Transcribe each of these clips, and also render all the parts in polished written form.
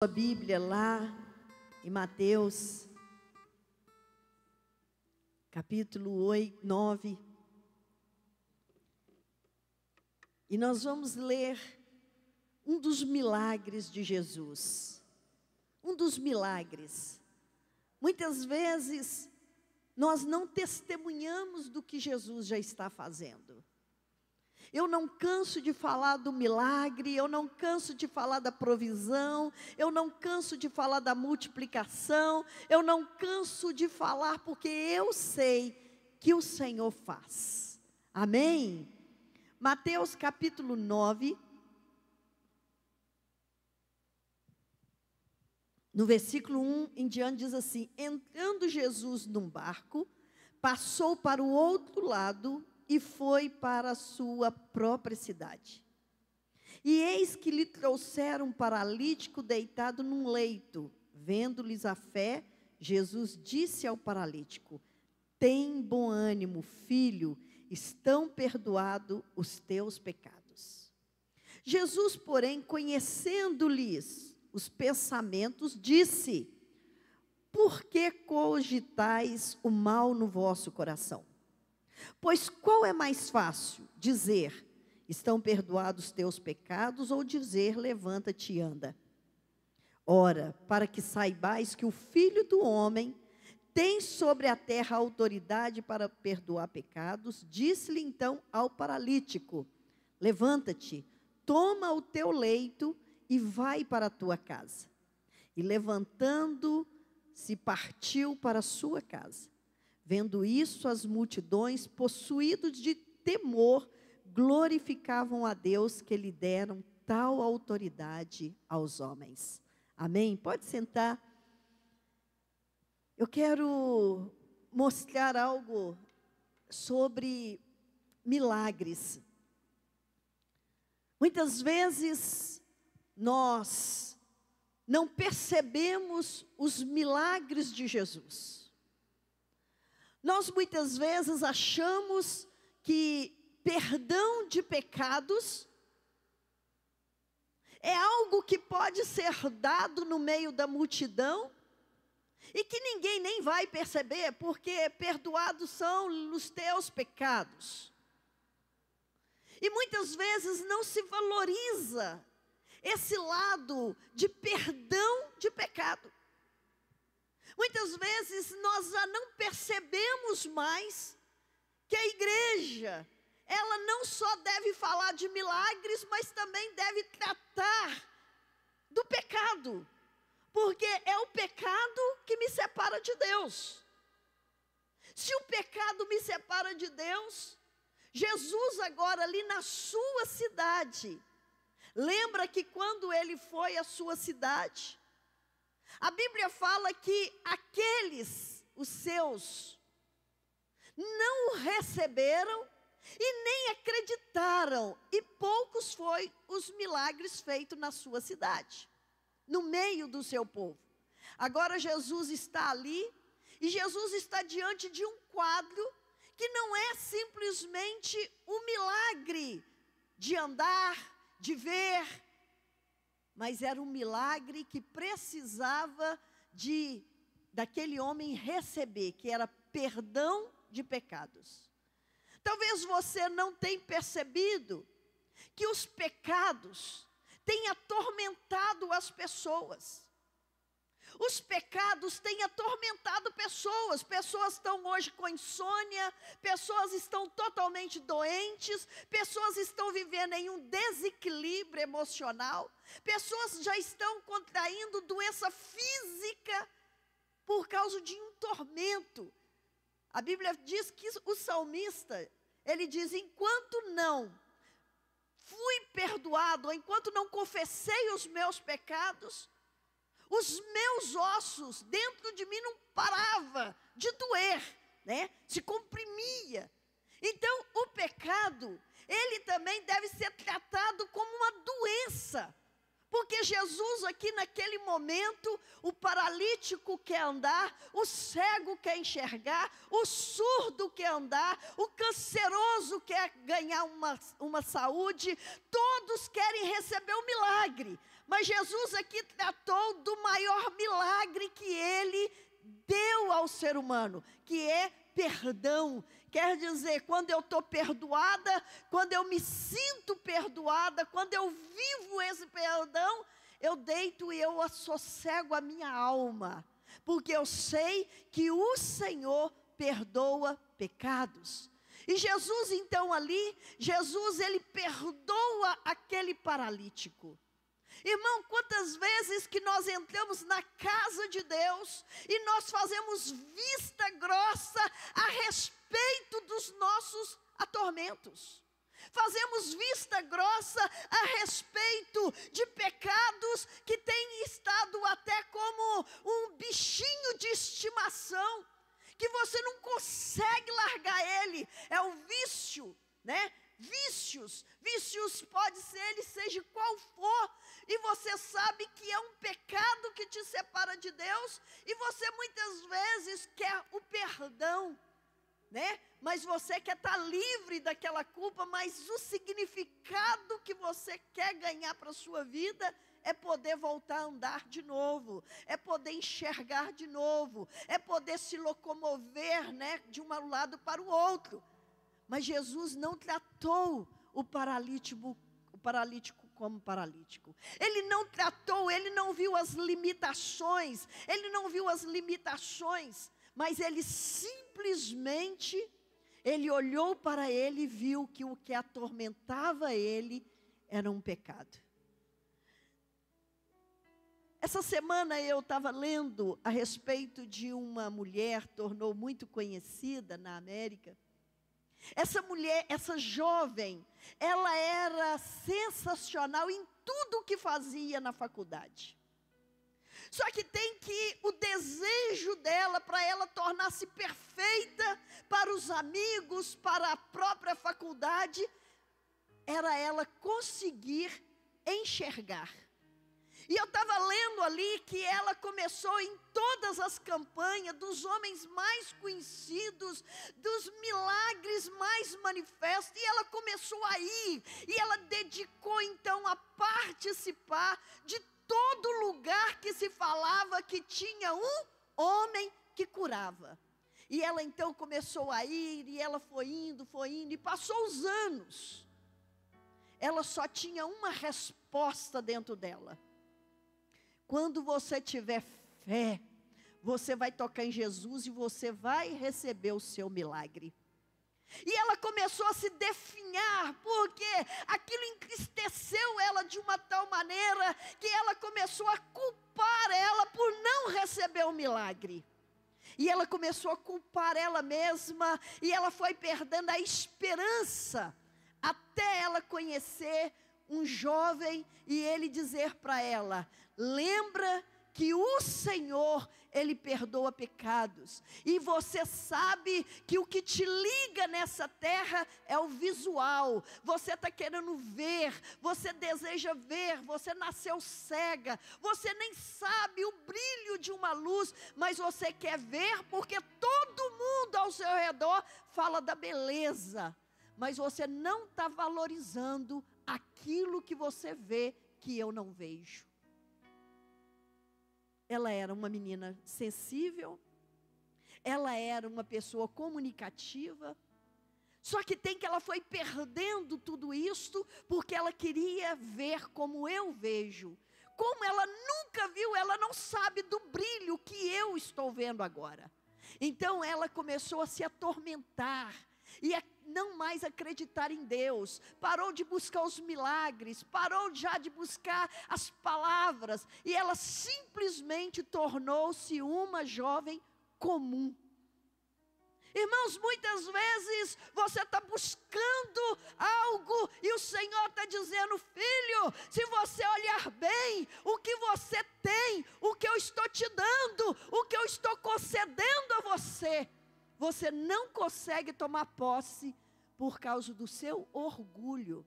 A Bíblia lá em Mateus, capítulo 9, e nós vamos ler um dos milagres de Jesus. Um dos milagres. Muitas vezes nós não testemunhamos do que Jesus já está fazendo. Eu não canso de falar do milagre, eu não canso de falar da provisão, eu não canso de falar da multiplicação, eu não canso de falar porque eu sei que o Senhor faz. Amém? Mateus capítulo 9, no versículo 1 em diante diz assim: entrando Jesus num barco, passou para o outro lado e foi para a sua própria cidade. E eis que lhe trouxeram um paralítico deitado num leito. Vendo-lhes a fé, Jesus disse ao paralítico: tem bom ânimo, filho, estão perdoados os teus pecados. Jesus, porém, conhecendo-lhes os pensamentos, disse: por que cogitais o mal no vosso coração? Pois qual é mais fácil, dizer, estão perdoados os teus pecados, ou dizer, levanta-te e anda? Ora, para que saibais que o Filho do Homem tem sobre a terra autoridade para perdoar pecados, disse-lhe então ao paralítico: levanta-te, toma o teu leito e vai para a tua casa. E levantando-se, partiu para a sua casa. Vendo isso, as multidões, possuídos de temor, glorificavam a Deus que lhe deram tal autoridade aos homens. Amém? Pode sentar. Eu quero mostrar algo sobre milagres. Muitas vezes nós não percebemos os milagres de Jesus. Nós muitas vezes achamos que perdão de pecados é algo que pode ser dado no meio da multidão e que ninguém nem vai perceber, porque perdoados são os teus pecados. E muitas vezes não se valoriza esse lado de perdão de pecado. Muitas vezes nós já não percebemos mais que a igreja, ela não só deve falar de milagres, mas também deve tratar do pecado. Porque é o pecado que me separa de Deus. Se o pecado me separa de Deus, Jesus agora ali na sua cidade, lembra que quando ele foi à sua cidade, a Bíblia fala que aqueles, os seus, não o receberam e nem acreditaram. E poucos foi os milagres feitos na sua cidade, no meio do seu povo. Agora Jesus está ali e Jesus está diante de um quadro que não é simplesmente um milagre de andar, de ver, mas era um milagre que precisava daquele homem receber, que era perdão de pecados. Talvez você não tenha percebido que os pecados têm atormentado as pessoas. Os pecados têm atormentado pessoas. Pessoas estão hoje com insônia, pessoas estão totalmente doentes, pessoas estão vivendo em um desequilíbrio emocional, pessoas já estão contraindo doença física por causa de um tormento. A Bíblia diz que o salmista, ele diz: enquanto não fui perdoado, enquanto não confessei os meus pecados, os meus ossos dentro de mim não parava de doer, né? Se comprimia. Então, o pecado, ele também deve ser tratado como uma doença. Porque Jesus aqui naquele momento, o paralítico quer andar, o cego quer enxergar, o surdo quer andar, o canceroso quer ganhar uma saúde, todos querem receber o milagre. Mas Jesus aqui tratou do maior milagre que ele deu ao ser humano, que é perdão. Quer dizer, quando eu estou perdoada, quando eu me sinto perdoada, quando eu vivo esse perdão, eu deito e eu assossego a minha alma, porque eu sei que o Senhor perdoa pecados. E Jesus então ali, Jesus ele perdoa aquele paralítico. Irmão, quantas vezes que nós entramos na casa de Deus e nós fazemos vista grossa a respeito dos nossos atormentos. Fazemos vista grossa a respeito de pecados que têm estado até como um bichinho de estimação, que você não consegue largar ele. É o vício, né? Vícios pode ser ele seja qual for, e você sabe que é um pecado que te separa de Deus, e você muitas vezes quer o perdão, né? Mas você quer estar livre daquela culpa, mas o significado que você quer ganhar para a sua vida é poder voltar a andar de novo, é poder enxergar de novo, é poder se locomover, né, de um lado para o outro. Mas Jesus não tratou o paralítico como paralítico. Ele não tratou, ele não viu as limitações, mas ele simplesmente, ele olhou para ele e viu que o que atormentava ele era um pecado. Essa semana eu estava lendo a respeito de uma mulher, tornou muito conhecida na América. Essa mulher, essa jovem, ela era sensacional em tudo o que fazia na faculdade. Só que tem que o desejo dela, para ela tornar-se perfeita para os amigos, para a própria faculdade, era ela conseguir enxergar. E eu estava lendo ali que ela começou em todas as campanhas, dos homens mais conhecidos, dos milagres mais manifestos, e ela começou a ir, e ela dedicou então a participar de todo lugar que se falava que tinha um homem que curava. E ela então começou a ir, e ela foi indo, e passou os anos. Ela só tinha uma resposta dentro dela. Quando você tiver fé, você vai tocar em Jesus e você vai receber o seu milagre. E ela começou a se definhar, porque aquilo entristeceu ela de uma tal maneira que ela começou a culpar ela por não receber o milagre. E ela começou a culpar ela mesma, e ela foi perdendo a esperança, até ela conhecer um jovem e ele dizer para ela: lembra que o Senhor, Ele perdoa pecados. E você sabe que o que te liga nessa terra é o visual. Você está querendo ver, você deseja ver, você nasceu cega. Você nem sabe o brilho de uma luz, mas você quer ver porque todo mundo ao seu redor fala da beleza. Mas você não está valorizando aquilo que você vê que eu não vejo. Ela era uma menina sensível, ela era uma pessoa comunicativa, só que tem que ela foi perdendo tudo isto, porque ela queria ver como eu vejo. Como ela nunca viu, ela não sabe do brilho que eu estou vendo agora. Então ela começou a se atormentar, e a não mais acreditar em Deus, parou de buscar os milagres, parou já de buscar as palavras, e ela simplesmente tornou-se uma jovem comum. Irmãos, muitas vezes você está buscando algo e o Senhor está dizendo: filho, se você olhar bem o que você tem, o que eu estou te dando, o que eu estou concedendo a você, você não consegue tomar posse por causa do seu orgulho.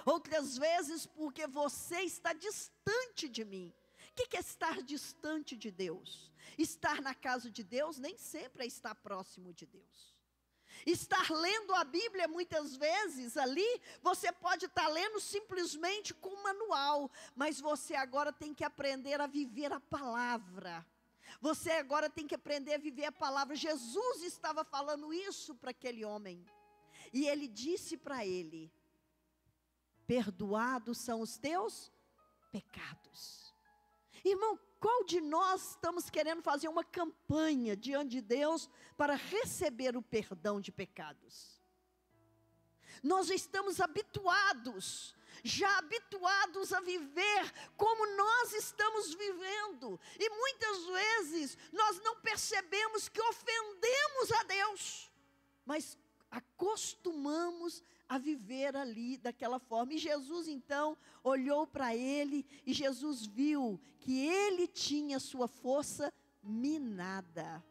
Outras vezes porque você está distante de mim. O que é estar distante de Deus? Estar na casa de Deus nem sempre é estar próximo de Deus. Estar lendo a Bíblia muitas vezes ali, você pode estar lendo simplesmente com um manual, mas você agora tem que aprender a viver a palavra. Você agora tem que aprender a viver a palavra. Jesus estava falando isso para aquele homem. E ele disse para ele: perdoados são os teus pecados. Irmão, qual de nós estamos querendo fazer uma campanha diante de Deus para receber o perdão de pecados? Nós já estamos habituados a viver como nós estamos vivendo. E muitas vezes nós não percebemos que ofendemos a Deus, mas acostumamos a viver ali daquela forma. E Jesus então olhou para ele, e Jesus viu que ele tinha sua força minada.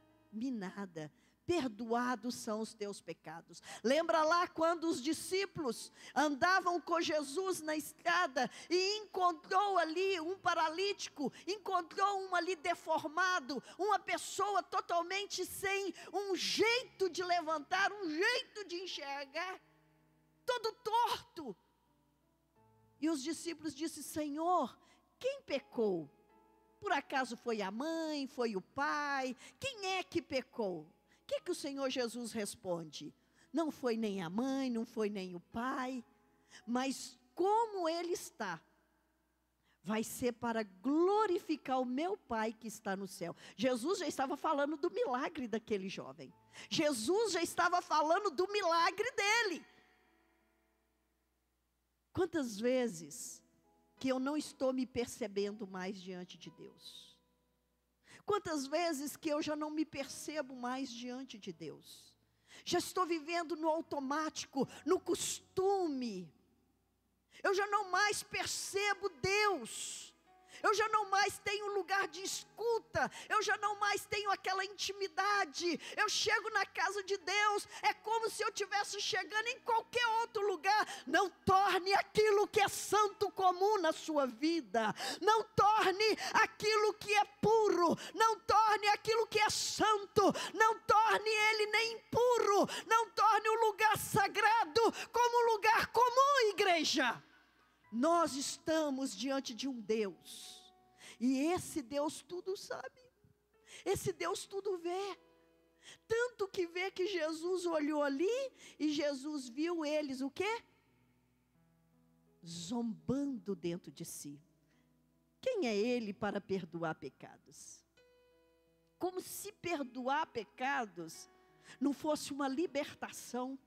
Perdoados são os teus pecados. Lembra lá quando os discípulos andavam com Jesus na estrada e encontrou ali um paralítico, encontrou um ali deformado, uma pessoa totalmente sem um jeito de levantar, um jeito de enxergar, todo torto. E os discípulos disseram: Senhor, quem pecou? Por acaso foi a mãe, foi o pai? Quem é que pecou? O que o Senhor Jesus responde? Não foi nem a mãe, não foi nem o pai, mas como ele está, vai ser para glorificar o meu Pai que está no céu. Jesus já estava falando do milagre daquele jovem. Jesus já estava falando do milagre dele. Quantas vezes que eu não estou me percebendo mais diante de Deus? Quantas vezes que eu já não me percebo mais diante de Deus? Já estou vivendo no automático, no costume. Eu já não mais percebo Deus. Eu já não mais tenho lugar de escuta. Eu já não mais tenho aquela intimidade. Eu chego na casa de Deus, é como se eu estivesse chegando em qualquer outro lugar. Não torne aquilo que é santo comum na sua vida. Não torne aquilo que é puro. Não torne aquilo que é santo. Não torne ele nem impuro. Não torne o lugar sagrado como um lugar comum, igreja. Nós estamos diante de um Deus, e esse Deus tudo sabe, esse Deus tudo vê, tanto que vê que Jesus olhou ali, e Jesus viu eles o quê? Zombando dentro de si. Quem é ele para perdoar pecados? Como se perdoar pecados não fosse uma libertação.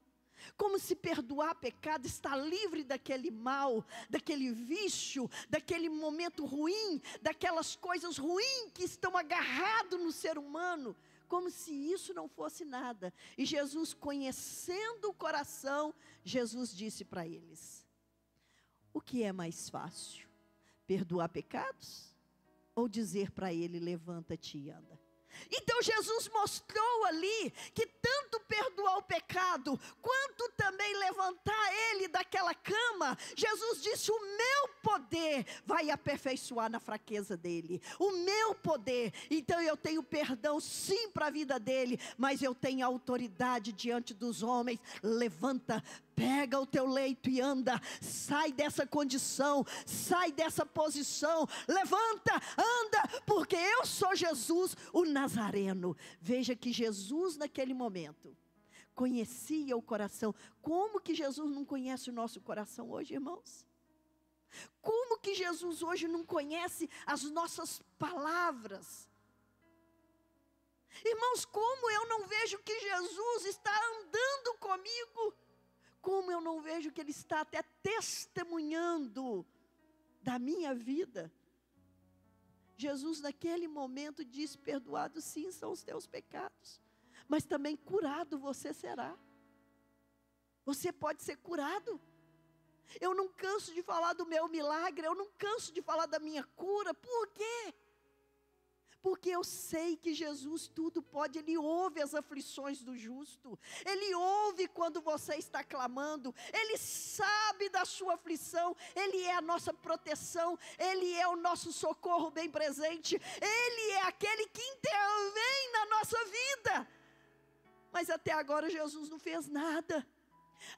Como se perdoar pecado, estar livre daquele mal, daquele vício, daquele momento ruim, daquelas coisas ruins que estão agarradas no ser humano, como se isso não fosse nada. E Jesus, conhecendo o coração, Jesus disse para eles: o que é mais fácil? Perdoar pecados? Ou dizer para ele: levanta-te e anda? Então Jesus mostrou ali que tanto perdoar o pecado, quanto também levantar ele daquela cama. Jesus disse: o meu poder vai aperfeiçoar na fraqueza dele, o meu poder. Então eu tenho perdão sim para a vida dele, mas eu tenho autoridade diante dos homens. Levanta, pega o teu leito e anda. Sai dessa condição, sai dessa posição, levanta, anda, porque eu sou Jesus, o Nazareno. Veja que Jesus naquele momento conhecia o coração. Como que Jesus não conhece o nosso coração hoje, irmãos? Como que Jesus hoje não conhece as nossas palavras? Irmãos, como eu não vejo que Jesus está andando comigo? Como eu não vejo que Ele está até testemunhando da minha vida? Jesus naquele momento disse: perdoado sim são os teus pecados, mas também curado você será. Você pode ser curado. Eu não canso de falar do meu milagre, eu não canso de falar da minha cura. Por quê? Porque eu sei que Jesus tudo pode. Ele ouve as aflições do justo. Ele ouve quando você está clamando. Ele sabe da sua aflição. Ele é a nossa proteção. Ele é o nosso socorro bem presente. Ele é aquele que intervém na nossa vida. Mas até agora Jesus não fez nada.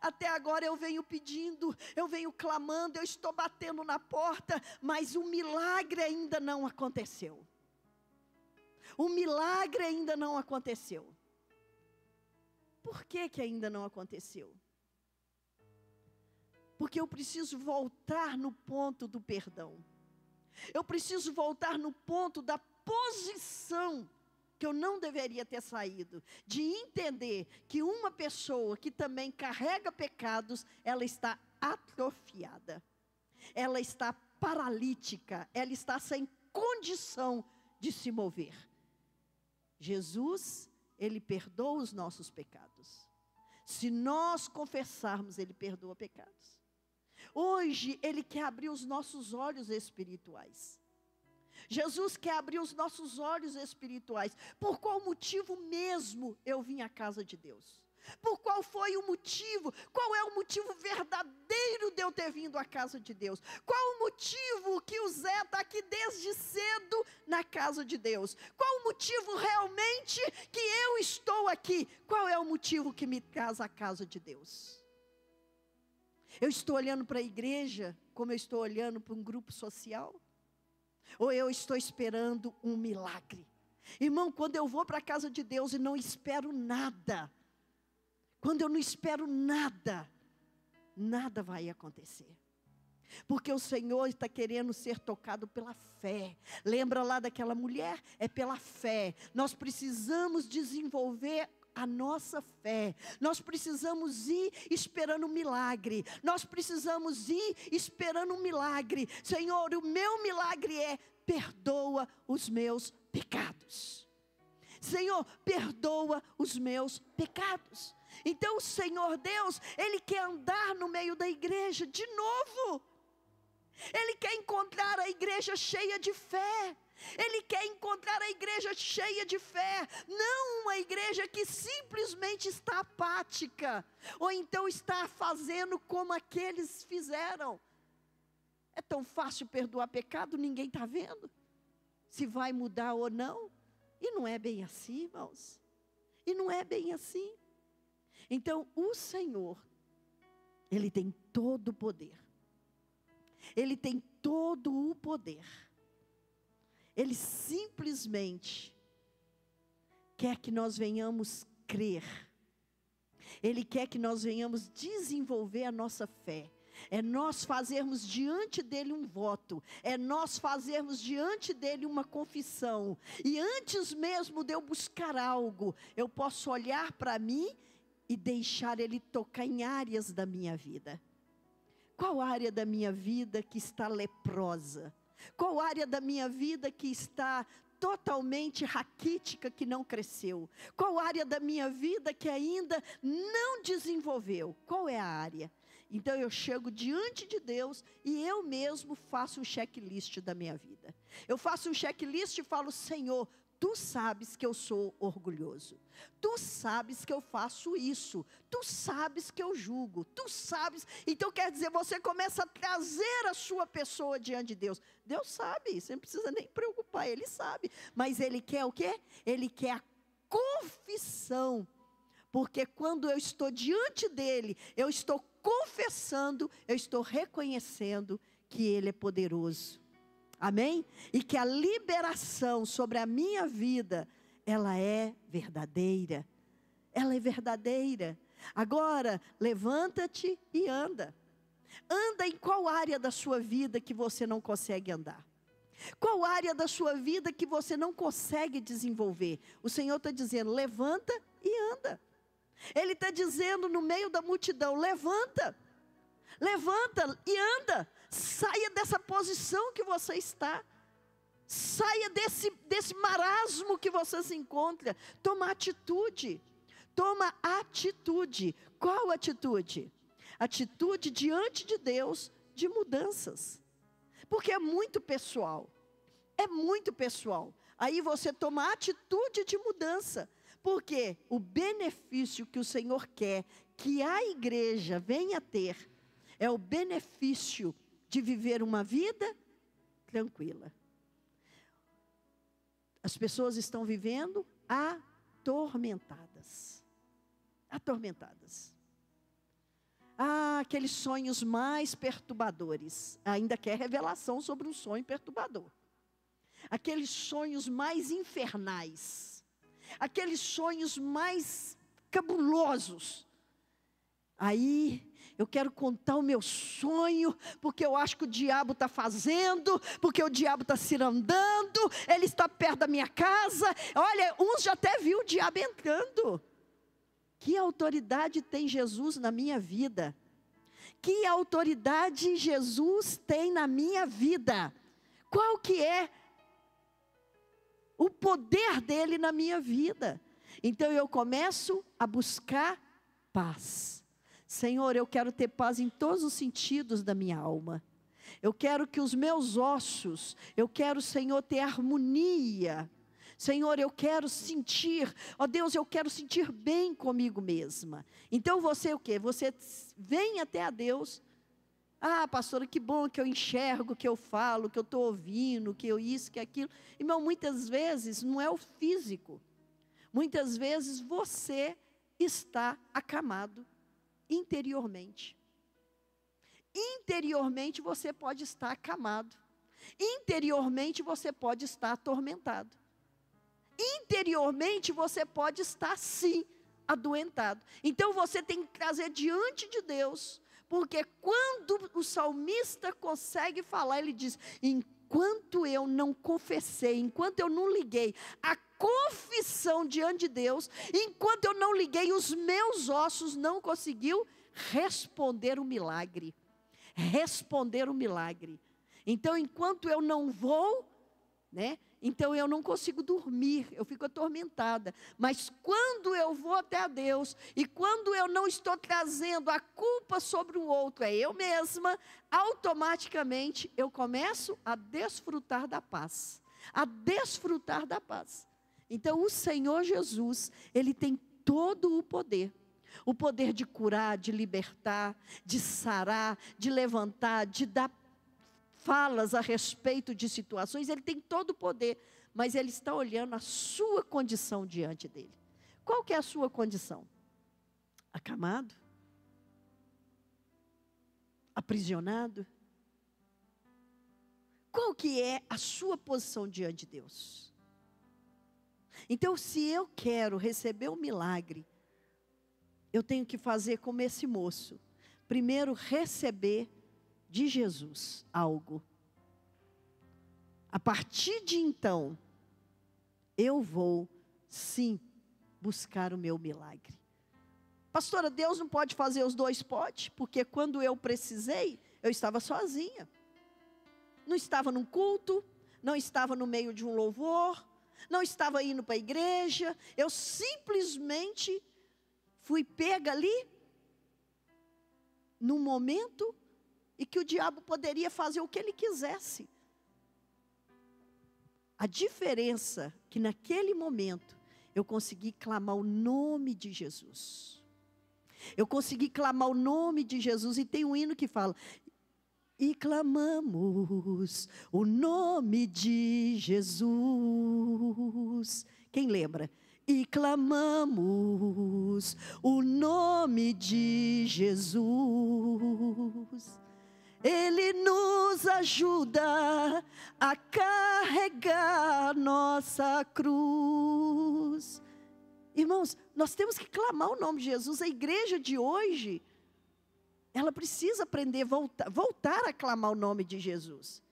Até agora eu venho pedindo, eu venho clamando, eu estou batendo na porta, mas o milagre ainda não aconteceu. O milagre ainda não aconteceu. Por que que ainda não aconteceu? Porque eu preciso voltar no ponto do perdão. Eu preciso voltar no ponto da posição que eu não deveria ter saído, de entender que uma pessoa que também carrega pecados, ela está atrofiada, ela está paralítica, ela está sem condição de se mover. Jesus, Ele perdoa os nossos pecados. Se nós confessarmos, Ele perdoa pecados. Hoje, Ele quer abrir os nossos olhos espirituais. Jesus quer abrir os nossos olhos espirituais. Por qual motivo mesmo eu vim à casa de Deus? Por qual foi o motivo? Qual é o motivo verdadeiro de eu ter vindo à casa de Deus? Qual o motivo que o Zé está aqui desde cedo na casa de Deus? Qual o motivo realmente que eu estou aqui? Qual é o motivo que me traz à casa de Deus? Eu estou olhando para a igreja como eu estou olhando para um grupo social? Ou eu estou esperando um milagre? Irmão, quando eu vou para a casa de Deus e não espero nada, quando eu não espero nada, nada vai acontecer. Porque o Senhor está querendo ser tocado pela fé. Lembra lá daquela mulher? É pela fé. Nós precisamos desenvolver a nossa fé. Nós precisamos ir esperando um milagre. Nós precisamos ir esperando um milagre. Senhor, o meu milagre é: perdoa os meus pecados. Senhor, perdoa os meus pecados. Então o Senhor Deus, Ele quer andar no meio da igreja de novo. Ele quer encontrar a igreja cheia de fé. Ele quer encontrar a igreja cheia de fé, não uma igreja que simplesmente está apática, ou então está fazendo como aqueles fizeram. É tão fácil perdoar pecado, ninguém está vendo se vai mudar ou não. E não é bem assim, irmãos. E não é bem assim. Então o Senhor, Ele tem todo o poder. Ele tem todo o poder. Ele simplesmente quer que nós venhamos crer. Ele quer que nós venhamos desenvolver a nossa fé. É nós fazermos diante dele um voto. É nós fazermos diante dele uma confissão. E antes mesmo de eu buscar algo, eu posso olhar para mim e deixar ele tocar em áreas da minha vida. Qual área da minha vida que está leprosa? Qual área da minha vida que está totalmente raquítica, que não cresceu? Qual área da minha vida que ainda não desenvolveu? Qual é a área? Então eu chego diante de Deus e eu mesmo faço um checklist da minha vida. Eu faço um checklist e falo: Senhor, Tu sabes que eu sou orgulhoso. Tu sabes que eu faço isso. Tu sabes que eu julgo. Tu sabes. Então quer dizer, você começa a trazer a sua pessoa diante de Deus. Deus sabe, você não precisa nem preocupar, Ele sabe. Mas Ele quer o quê? Ele quer a confissão. Porque quando eu estou diante dEle, eu estou confessando, eu estou reconhecendo que Ele é poderoso. Amém? E que a liberação sobre a minha vida, ela é verdadeira. Ela é verdadeira. Agora, levanta-te e anda. Anda em qual área da sua vida que você não consegue andar? Qual área da sua vida que você não consegue desenvolver? O Senhor está dizendo: levanta e anda. Ele está dizendo no meio da multidão: levanta. Levanta e anda. Saia dessa posição que você está. Saia desse marasmo que você se encontra. Toma atitude. Toma atitude. Qual atitude? Atitude diante de Deus de mudanças. Porque é muito pessoal. É muito pessoal. Aí você toma atitude de mudança. Porque o benefício que o Senhor quer que a igreja venha ter é o benefício de viver uma vida tranquila. As pessoas estão vivendo atormentadas. atormentadas. Aqueles sonhos mais perturbadores. Ainda quer revelação sobre um sonho perturbador. Aqueles sonhos mais infernais. Aqueles sonhos mais cabulosos. Aí eu quero contar o meu sonho, porque eu acho que o diabo está fazendo, porque o diabo está cirandando, ele está perto da minha casa. Olha, uns já até viu o diabo entrando. Que autoridade tem Jesus na minha vida? Que autoridade Jesus tem na minha vida? Qual que é o poder dele na minha vida? Então eu começo a buscar paz. Senhor, eu quero ter paz em todos os sentidos da minha alma. Eu quero que os meus ossos, eu quero, Senhor, ter harmonia. Senhor, eu quero sentir, ó Deus, eu quero sentir bem comigo mesma. Então você o quê? Você vem até a Deus. Pastora, que bom que eu enxergo, que eu falo, que eu estou ouvindo, que eu isso, que aquilo. Irmão, muitas vezes não é o físico. Muitas vezes você está acamado interiormente. Interiormente você pode estar acamado. Interiormente você pode estar atormentado. Interiormente você pode estar sim adoentado. Então você tem que trazer diante de Deus, porque quando o salmista consegue falar, ele diz: enquanto eu não confessei, enquanto eu não liguei a confissão diante de Deus, enquanto eu não liguei, os meus ossos não conseguiu responder o milagre. Responder o milagre. Então enquanto eu não vou, então eu não consigo dormir, eu fico atormentada. Mas quando eu vou até a Deus, e quando eu não estou trazendo a culpa sobre o outro, é eu mesma, automaticamente eu começo a desfrutar da paz. A desfrutar da paz. Então o Senhor Jesus, Ele tem todo o poder. O poder de curar, de libertar, de sarar, de levantar, de dar falas a respeito de situações. Ele tem todo o poder, mas Ele está olhando a sua condição diante dEle. Qual que é a sua condição? Acamado? Aprisionado? Qual que é a sua posição diante de Deus? Então, se eu quero receber o milagre, eu tenho que fazer como esse moço. Primeiro, receber de Jesus algo. A partir de então, eu vou, sim, buscar o meu milagre. Pastora, Deus não pode fazer os dois? Pode, porque quando eu precisei, eu estava sozinha. Não estava num culto, não estava no meio de um louvor, não estava indo para a igreja, eu simplesmente fui pega ali, num momento e que o diabo poderia fazer o que ele quisesse. A diferença é que naquele momento eu consegui clamar o nome de Jesus. Eu consegui clamar o nome de Jesus, e tem um hino que fala: e clamamos o nome de Jesus. Quem lembra? E clamamos o nome de Jesus. Ele nos ajuda a carregar nossa cruz. Irmãos, nós temos que clamar o nome de Jesus. A igreja de hoje, ela precisa aprender a voltar a clamar o nome de Jesus.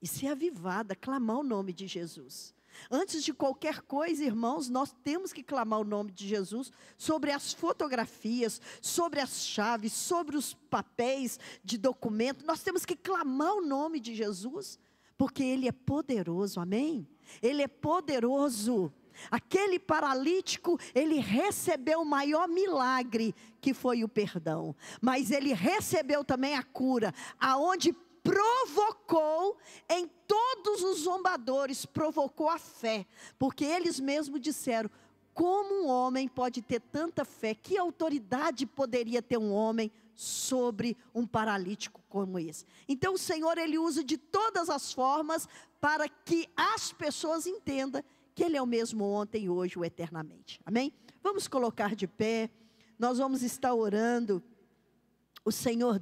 E ser avivada, clamar o nome de Jesus. Antes de qualquer coisa, irmãos, nós temos que clamar o nome de Jesus sobre as fotografias, sobre as chaves, sobre os papéis de documento. Nós temos que clamar o nome de Jesus, porque Ele é poderoso, amém? Ele é poderoso. Aquele paralítico, ele recebeu o maior milagre, que foi o perdão. Mas ele recebeu também a cura, aonde provocou em todos os zombadores, provocou a fé. Porque eles mesmos disseram: como um homem pode ter tanta fé? Que autoridade poderia ter um homem sobre um paralítico como esse? Então o Senhor, Ele usa de todas as formas para que as pessoas entendam que Ele é o mesmo ontem, hoje e eternamente. Amém? Vamos colocar de pé, nós vamos estar orando. O Senhor